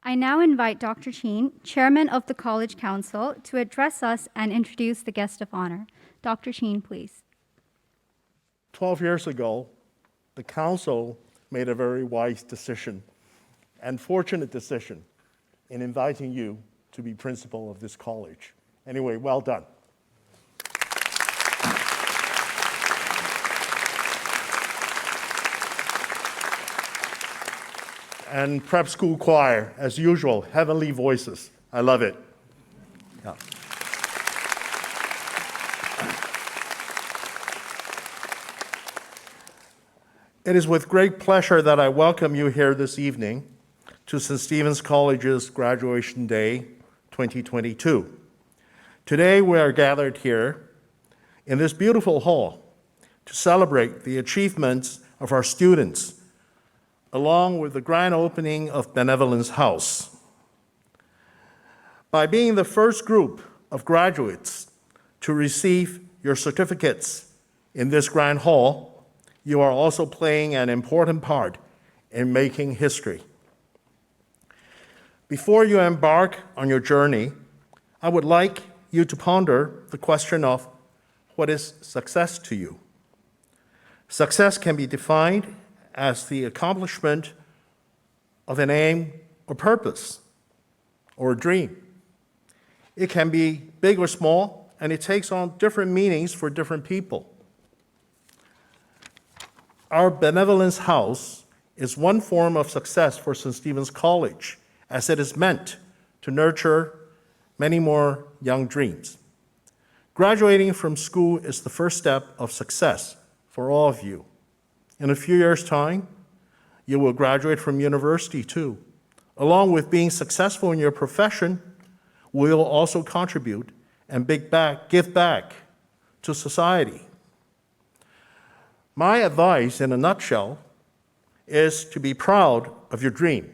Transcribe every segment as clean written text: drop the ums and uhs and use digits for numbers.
I now invite Dr. Ch'ien, Chairman of the College Council, to address us and introduce the guest of honor. Dr. Ch'ien, please. 12 years ago, the Council made a very wise decision and fortunate decision in inviting you to be principal of this college. Anyway, well done. And prep school choir, as usual, heavenly voices. I love it. Yeah. It is with great pleasure that I welcome you here this evening to St. Stephen's College's Graduation Day 2022. Today we are gathered here in this beautiful hall to celebrate the achievements of our students along with the grand opening of Benevolence House. By being the first group of graduates to receive your certificates in this grand hall, you are also playing an important part in making history. Before you embark on your journey, I would like you to ponder the question of what is success to you? Success can be defined as the accomplishment of an aim or purpose or a dream. It can be big or small, and it takes on different meanings for different people. Our Benevolence House is one form of success for St. Stephen's College, as it is meant to nurture many more young dreams. Graduating from school is the first step of success for all of you. In a few years' time, you will graduate from university too. Along with being successful in your profession, we'll also contribute and give back to society. My advice, in a nutshell, is to be proud of your dream,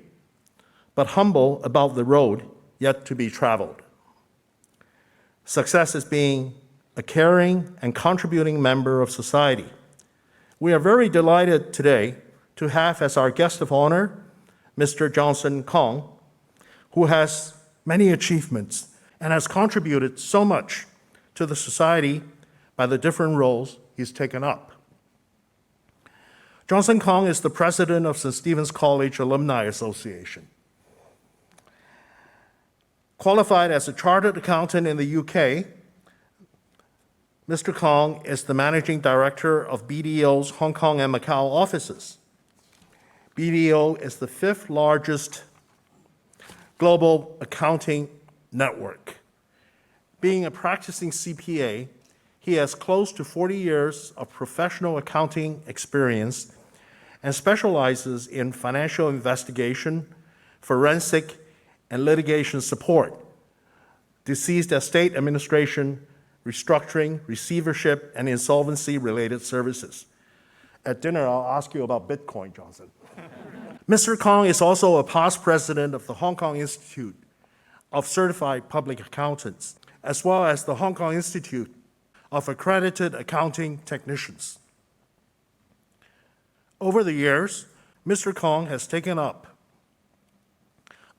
but humble about the road yet to be traveled. Success is being a caring and contributing member of society. We are very delighted today to have as our guest of honor Mr. Johnson Kong, who has many achievements and has contributed so much to the society by the different roles he's taken up. Johnson Kong is the president of St. Stephen's College Alumni Association. Qualified as a chartered accountant in the UK, Mr. Kong is the managing director of BDO's Hong Kong and Macau offices. BDO is the 5th largest global accounting network. Being a practicing CPA, he has close to 40 years of professional accounting experience and specializes in financial investigation, forensic, and litigation support, deceased estate administration, restructuring, receivership, and insolvency-related services. At dinner, I'll ask you about Bitcoin, Johnson. Mr. Kong is also a past president of the Hong Kong Institute of Certified Public Accountants, as well as the Hong Kong Institute of Accredited Accounting Technicians. Over the years, Mr. Kong has taken up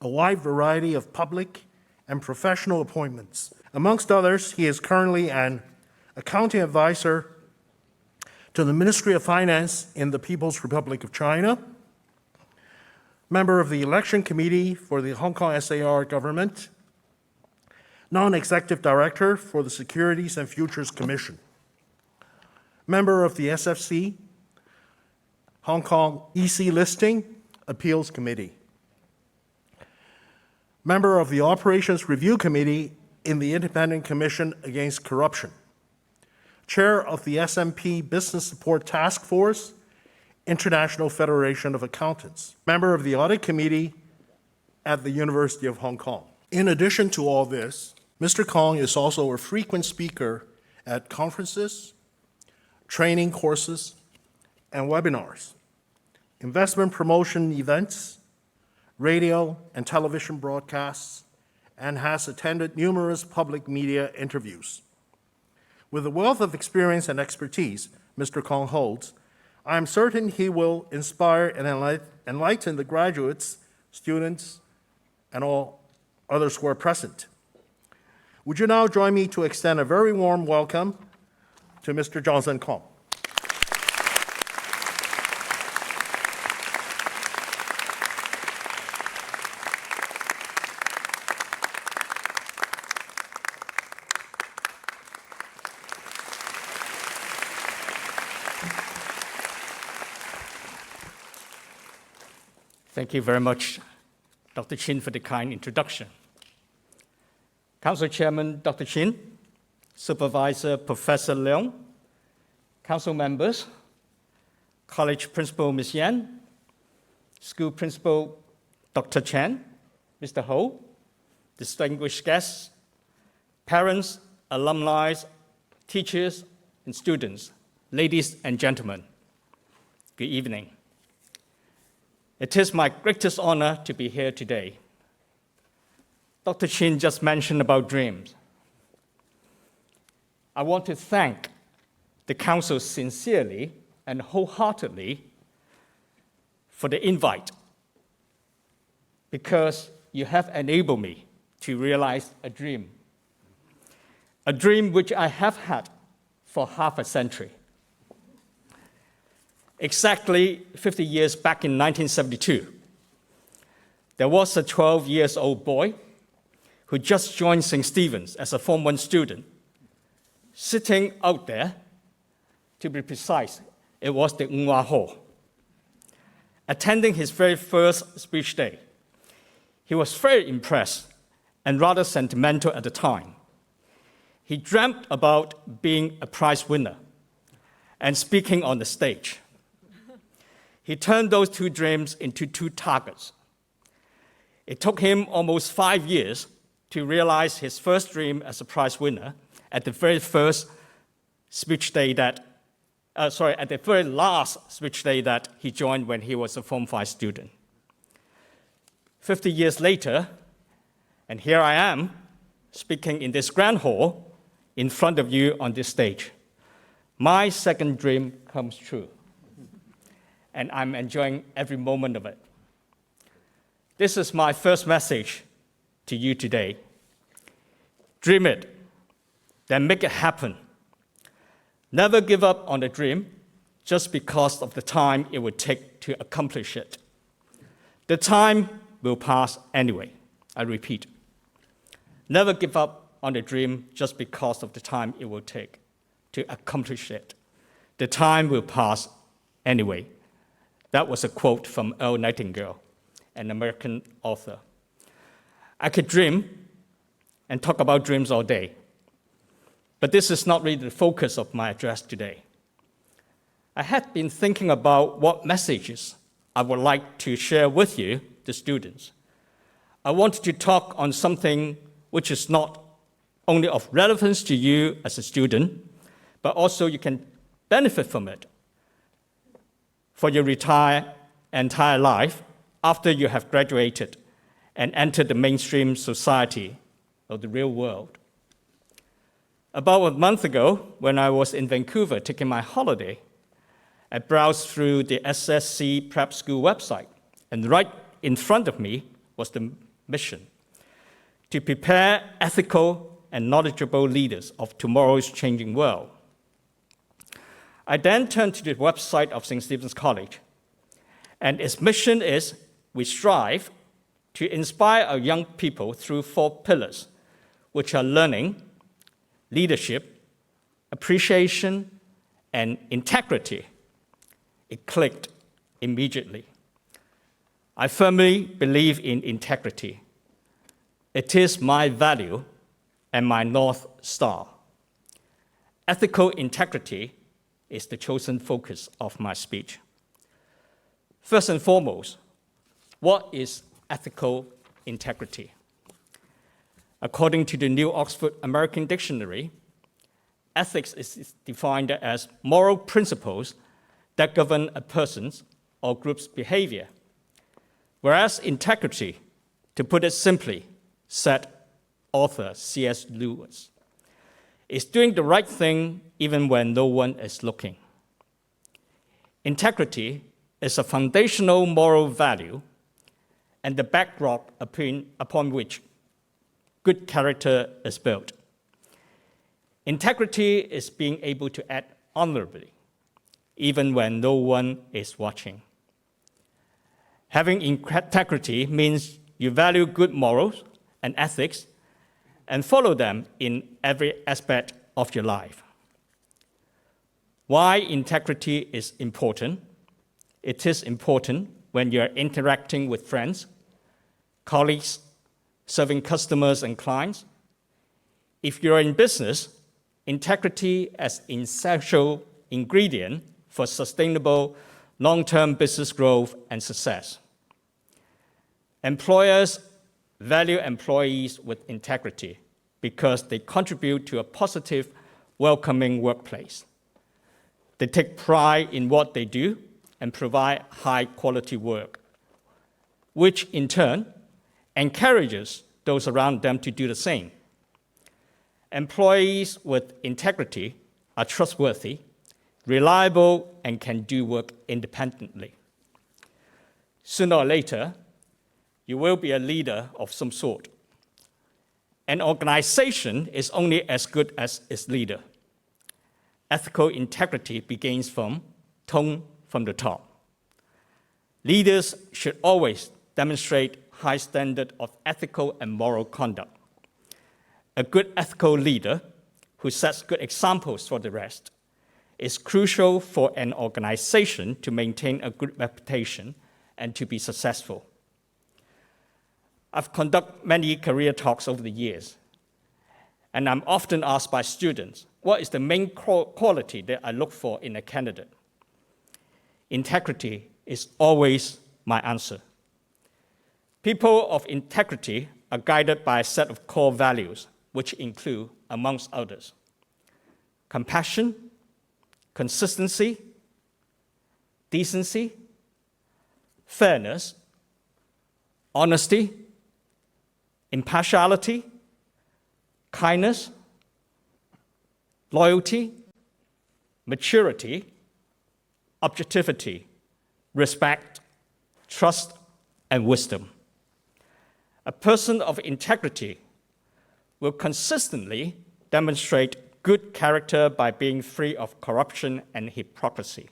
a wide variety of public and professional appointments. Amongst others, he is currently an accounting advisor to the Ministry of Finance in the People's Republic of China, member of the Election Committee for the Hong Kong SAR government, non-executive director for the Securities and Futures Commission, member of the SFC, Hong Kong EC Listing Appeals Committee, member of the Operations Review Committee in the Independent Commission Against Corruption, chair of the SMP Business Support Task Force, International Federation of Accountants, member of the Audit Committee at the University of Hong Kong. In addition to all this, Mr. Kong is also a frequent speaker at conferences, training courses, and webinars, investment promotion events, radio and television broadcasts, and has attended numerous public media interviews. With the wealth of experience and expertise Mr. Kong holds, I am certain he will inspire and enlighten the graduates, students, and all others who are present. Would you now join me to extend a very warm welcome to Mr. Johnson Kong? Thank you very much, Dr. Ch'ien, for the kind introduction. Council Chairman Dr. Ch'ien, Supervisor Professor Leung, Council members, College Principal Ms. Yan, School Principal Dr. Chan, Mr. Ho, distinguished guests, parents, alumni, teachers, and students, ladies and gentlemen, good evening. It is my greatest honor to be here today. Dr. Ch'ien just mentioned about dreams. I want to thank the Council sincerely and wholeheartedly for the invite, because you have enabled me to realize a dream which I have had for half a century. Exactly 50 years back in 1972, there was a 12-year-old boy who just joined St. Stephen's as a Form 1 student, sitting out there, to be precise, it was the Unwa Hall, attending his very first speech day. He was very impressed and rather sentimental at the time. He dreamt about being a prize winner and speaking on the stage. He turned those two dreams into two targets. It took him almost 5 years to realize his first dream as a prize winner at the very first speech day at the very last speech day that he joined when he was a Form 5 student. 50 years later, and here I am, speaking in this grand hall in front of you on this stage. My second dream comes true, and I'm enjoying every moment of it. This is my first message to you today. Dream it, then make it happen. Never give up on a dream just because of the time it would take to accomplish it. The time will pass anyway. I repeat, never give up on a dream just because of the time it will take to accomplish it. The time will pass anyway. That was a quote from Earl Nightingale, an American author. I could dream and talk about dreams all day, but this is not really the focus of my address today. I had been thinking about what messages I would like to share with you, the students. I wanted to talk on something which is not only of relevance to you as a student, but also you can benefit from it for your entire life after you have graduated and entered the mainstream society of the real world. About a month ago, when I was in Vancouver taking my holiday, I browsed through the SSC Prep School website, and right in front of me was the mission: to prepare ethical and knowledgeable leaders of tomorrow's changing world. I then turned to the website of St. Stephen's College, and its mission is: we strive to inspire our young people through 4 pillars, which are learning, leadership, appreciation, and integrity. It clicked immediately. I firmly believe in integrity. It is my value and my North Star. Ethical integrity is the chosen focus of my speech. First and foremost, what is ethical integrity? According to the New Oxford American Dictionary, ethics is defined as moral principles that govern a person's or group's behavior, whereas integrity, to put it simply, said author C.S. Lewis, is doing the right thing even when no one is looking. Integrity is a foundational moral value and the backdrop upon which good character is built. Integrity is being able to act honorably, even when no one is watching. Having integrity means you value good morals and ethics and follow them in every aspect of your life. Why integrity is important? It is important when you're interacting with friends, colleagues, serving customers and clients. If you're in business, integrity as an essential ingredient for sustainable long-term business growth and success. Employers value employees with integrity because they contribute to a positive, welcoming workplace. They take pride in what they do and provide high-quality work, which in turn encourages those around them to do the same. Employees with integrity are trustworthy, reliable, and can do work independently. Sooner or later, you will be a leader of some sort. An organization is only as good as its leader. Ethical integrity begins from tone from the top. Leaders should always demonstrate high standard of ethical and moral conduct. A good ethical leader who sets good examples for the rest is crucial for an organization to maintain a good reputation and to be successful. I've conducted many career talks over the years, and I'm often asked by students, what is the main quality that I look for in a candidate? Integrity is always my answer. People of integrity are guided by a set of core values, which include, amongst others, compassion, consistency, decency, fairness, honesty, impartiality, kindness, loyalty, maturity, objectivity, respect, trust, and wisdom. A person of integrity will consistently demonstrate good character by being free of corruption and hypocrisy.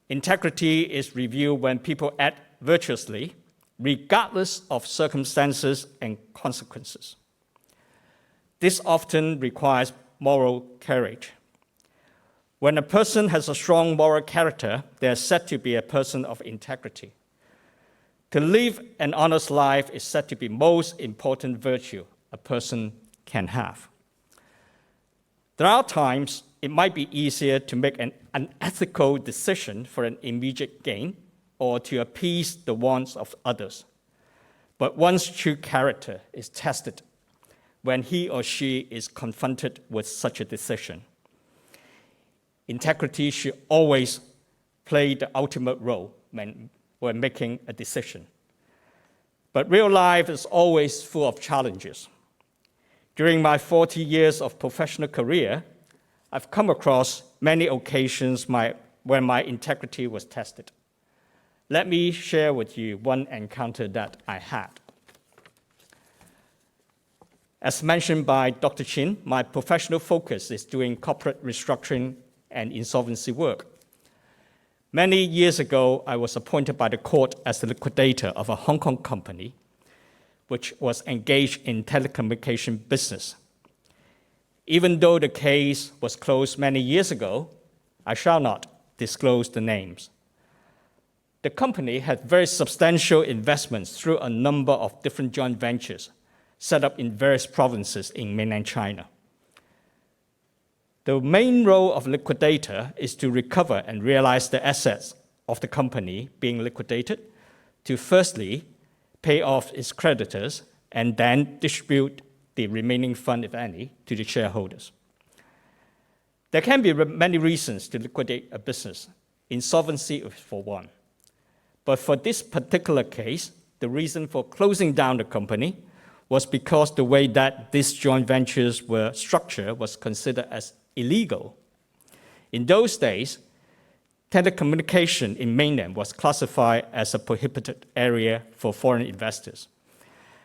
Integrity is revealed when people act virtuously, regardless of circumstances and consequences. This often requires moral courage. When a person has a strong moral character, they are said to be a person of integrity. To live an honest life is said to be the most important virtue a person can have. There are times it might be easier to make an unethical decision for an immediate gain or to appease the wants of others. But one's true character is tested when he or she is confronted with such a decision. Integrity should always play the ultimate role when making a decision. But real life is always full of challenges. During my 40 years of professional career, I've come across many occasions when my integrity was tested. Let me share with you one encounter that I had. As mentioned by Dr. Ch'ien, my professional focus is doing corporate restructuring and insolvency work. Many years ago, I was appointed by the court as the liquidator of a Hong Kong company, which was engaged in telecommunication business. Even though the case was closed many years ago, I shall not disclose the names. The company had very substantial investments through a number of different joint ventures set up in various provinces in mainland China. The main role of liquidator is to recover and realize the assets of the company being liquidated, to firstly pay off its creditors and then distribute the remaining fund, if any, to the shareholders. There can be many reasons to liquidate a business. Insolvency is for one. But for this particular case, the reason for closing down the company was because the way that these joint ventures were structured was considered as illegal. In those days, telecommunication in mainland was classified as a prohibited area for foreign investors.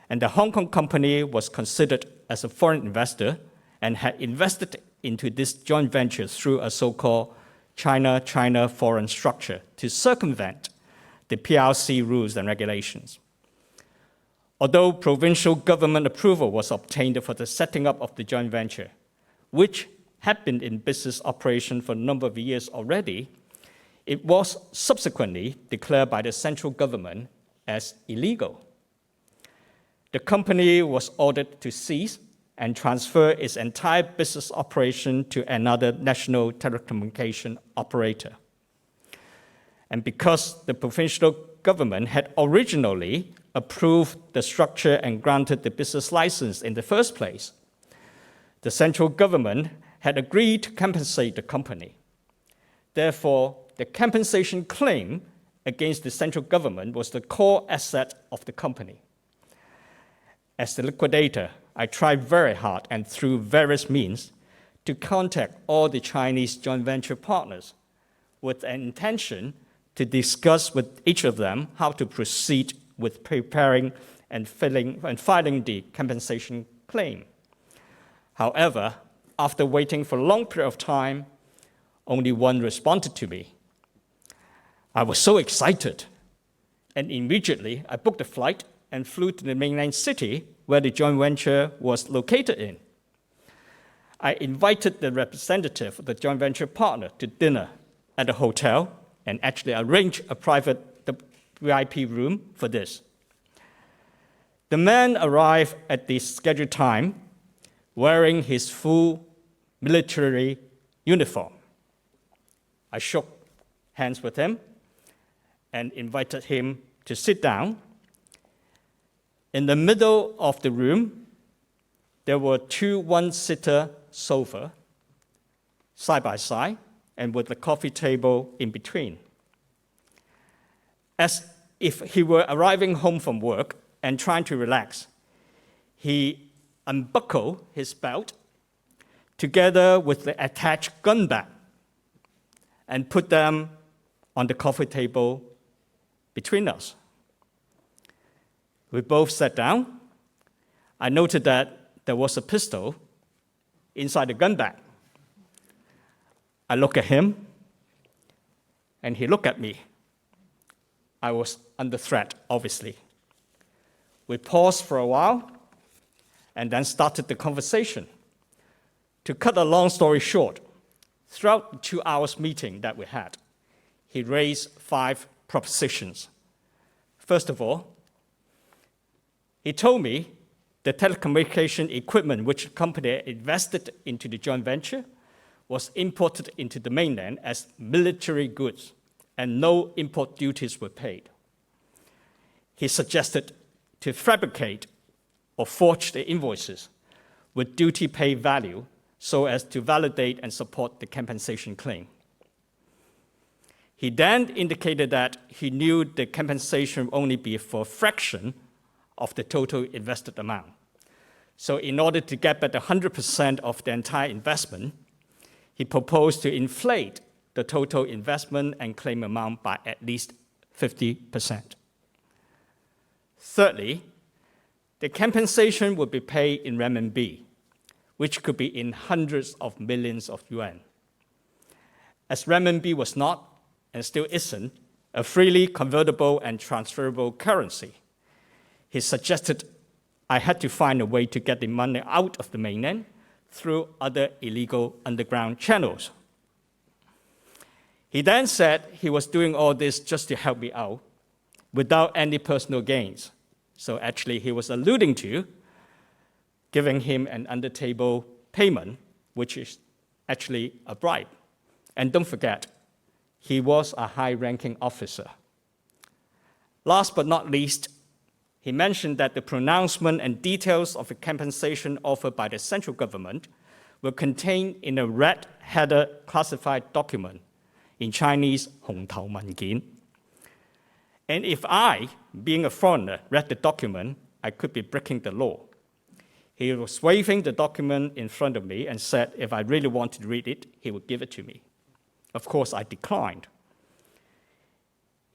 And the Hong Kong company was considered as a foreign investor and had invested into this joint venture through a so-called China foreign structure to circumvent the PRC rules and regulations. Although provincial government approval was obtained for the setting up of the joint venture, which had been in business operation for a number of years already, it was subsequently declared by the central government as illegal. The company was ordered to cease and transfer its entire business operation to another national telecommunication operator. And because the provincial government had originally approved the structure and granted the business license in the first place, the central government had agreed to compensate the company. Therefore, the compensation claim against the central government was the core asset of the company. As the liquidator, I tried very hard and through various means to contact all the Chinese joint venture partners with an intention to discuss with each of them how to proceed with preparing and filing the compensation claim. However, after waiting for a long period of time, only one responded to me. I was so excited, and immediately I booked a flight and flew to the mainland city where the joint venture was located in. I invited the representative of the joint venture partner to dinner at a hotel and actually arranged a private VIP room for this. The man arrived at the scheduled time wearing his full military uniform. I shook hands with him and invited him to sit down. In the middle of the room, there were two one-seater sofas, side by side, and with a coffee table in between. As if he were arriving home from work and trying to relax, he unbuckled his belt together with the attached gun bag and put them on the coffee table between us. We both sat down. I noted that there was a pistol inside the gun bag. I looked at him, and he looked at me. I was under threat, obviously. We paused for a while, and then started the conversation. To cut a long story short, throughout the 2 hours meeting that we had, he raised 5 propositions. First of all, he told me the telecommunication equipment which the company invested into the joint venture was imported into the mainland as military goods, and no import duties were paid. He suggested to fabricate or forge the invoices with duty paid value so as to validate and support the compensation claim. He then indicated that he knew the compensation would only be for a fraction of the total invested amount. So in order to get back 100% of the entire investment, he proposed to inflate the total investment and claim amount by at least 50%. Thirdly, the compensation would be paid in renminbi, which could be in hundreds of millions of yuan. As renminbi was not, and still isn't, a freely convertible and transferable currency, he suggested I had to find a way to get the money out of the mainland through other illegal underground channels. He then said he was doing all this just to help me out without any personal gains. So actually he was alluding to giving him an under-table payment, which is actually a bribe. And don't forget, he was a high-ranking officer. Last but not least, he mentioned that the pronouncement and details of the compensation offered by the central government were contained in a red-headed classified document, in Chinese, 紅頭文件. And if I, being a foreigner, read the document, I could be breaking the law. He was waving the document in front of me and said if I really wanted to read it, he would give it to me. Of course, I declined.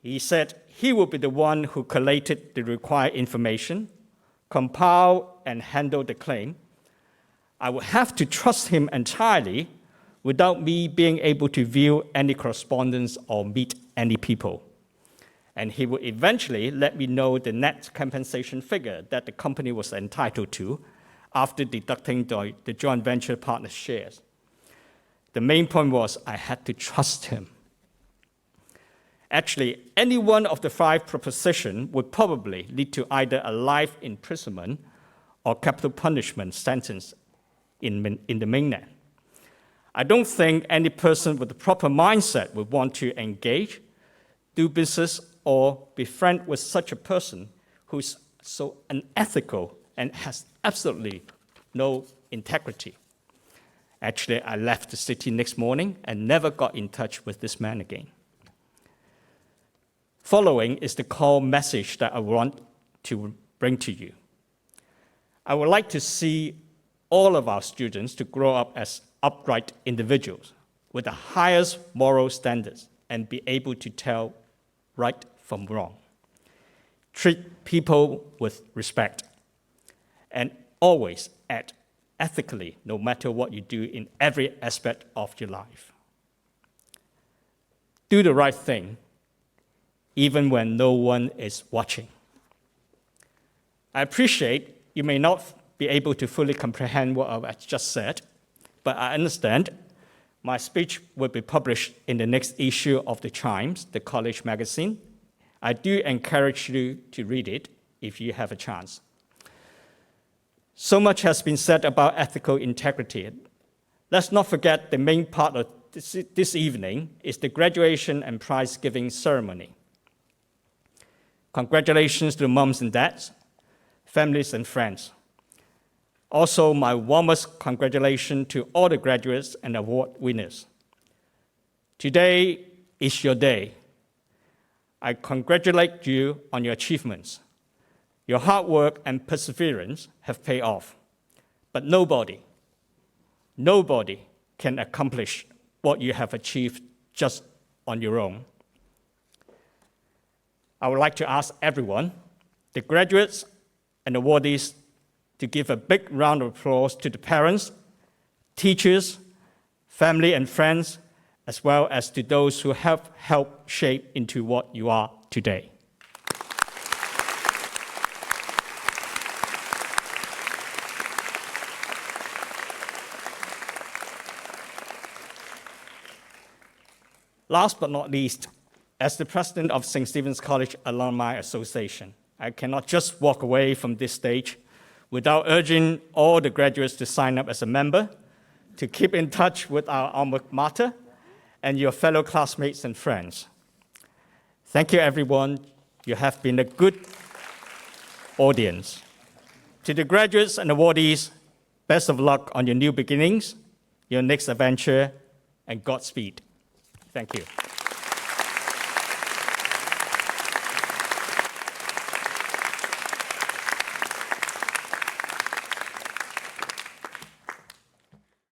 He said he would be the one who collated the required information, compile and handle the claim. I would have to trust him entirely without me being able to view any correspondence or meet any people. And he would eventually let me know the net compensation figure that the company was entitled to after deducting the joint venture partner shares. The main point was I had to trust him. Actually, any one of the 5 propositions would probably lead to either a life imprisonment or capital punishment sentence in the mainland. I don't think any person with the proper mindset would want to engage, do business, or be friends with such a person who's so unethical and has absolutely no integrity. Actually, I left the city next morning and never got in touch with this man again. Following is the core message that I want to bring to you. I would like to see all of our students to grow up as upright individuals with the highest moral standards and be able to tell right from wrong. Treat people with respect and always act ethically no matter what you do in every aspect of your life. Do the right thing even when no one is watching. I appreciate you may not be able to fully comprehend what I've just said, but I understand my speech will be published in the next issue of the Chimes, the college magazine. I do encourage you to read it if you have a chance. So much has been said about ethical integrity. Let's not forget the main part of this evening is the graduation and prize-giving ceremony. Congratulations to the moms and dads, families and friends. Also, my warmest congratulations to all the graduates and award winners. Today is your day. I congratulate you on your achievements. Your hard work and perseverance have paid off. But nobody can accomplish what you have achieved just on your own. I would like to ask everyone, the graduates and awardees, to give a big round of applause to the parents, teachers, family and friends, as well as to those who have helped shape into what you are today. Last but not least, as the president of St. Stephen's College Alumni Association, I cannot just walk away from this stage without urging all the graduates to sign up as a member, to keep in touch with our alma mater, and your fellow classmates and friends. Thank you, everyone. You have been a good audience. To the graduates and awardees, best of luck on your new beginnings, your next adventure, and Godspeed. Thank you.